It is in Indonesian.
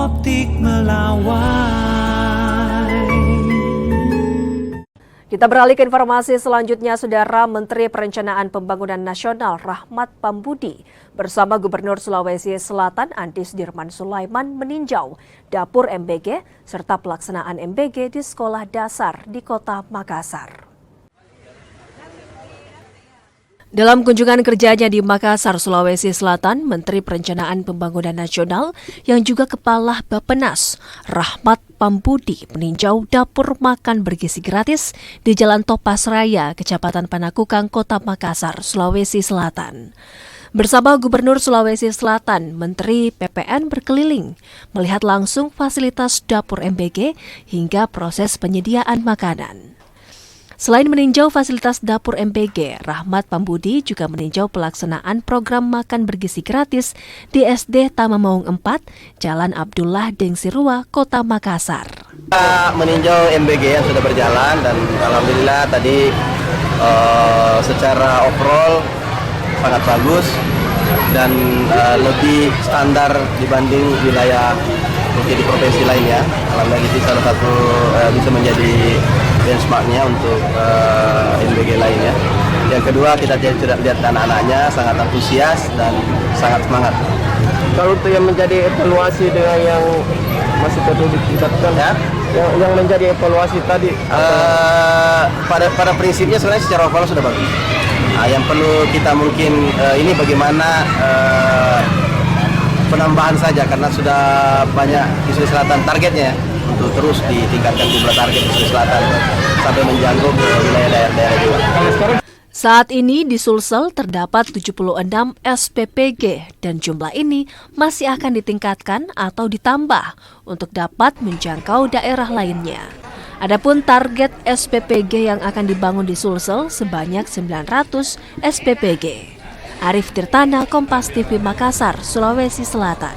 optik melawai. Kita beralih ke informasi selanjutnya, Saudara. Menteri Perencanaan Pembangunan Nasional Rahmat Pambudi bersama Gubernur Sulawesi Selatan Andi Sudirman Sulaiman meninjau dapur MBG serta pelaksanaan MBG di sekolah dasar di Kota Makassar. Dalam kunjungan kerjanya di Makassar, Sulawesi Selatan, Menteri Perencanaan Pembangunan Nasional yang juga Kepala Bappenas, Rahmat Pambudi, meninjau dapur makan bergizi gratis di Jalan Topas Raya, Kecamatan Panakukang, Kota Makassar, Sulawesi Selatan. Bersama Gubernur Sulawesi Selatan, Menteri PPN berkeliling, melihat langsung fasilitas dapur MBG hingga proses penyediaan makanan. Selain meninjau fasilitas dapur MBG, Rahmat Pambudi juga meninjau pelaksanaan program makan bergizi gratis di SD Tamamaung 4, Jalan Abdullah Dengsirua, Kota Makassar. Kita meninjau MBG yang sudah berjalan dan alhamdulillah tadi secara overall sangat bagus dan lebih standar dibanding wilayah mungkin di provinsi lainnya. Alhamdulillah itu salah satu bisa menjadi benchmarknya untuk MBG lainnya. Yang kedua, kita sudah lihat anak-anaknya sangat antusias dan sangat semangat. Kalau itu yang menjadi evaluasi dengan yang masih perlu ditingkatkan, ya? Yang menjadi evaluasi tadi pada prinsipnya sebenarnya secara overall sudah bagus. Yang perlu kita mungkin ini bagaimana penambahan saja karena sudah banyak di Sulawesi Selatan targetnya untuk terus ditingkatkan jumlah target di Sulawesi Selatan sampai menjangkau ke wilayah daerah-daerah juga. Saat ini di Sulsel terdapat 76 SPPG dan jumlah ini masih akan ditingkatkan atau ditambah untuk dapat menjangkau daerah lainnya. Adapun target SPPG yang akan dibangun di Sulsel sebanyak 900 SPPG. Arif Tirtana, Kompas TV Makassar, Sulawesi Selatan.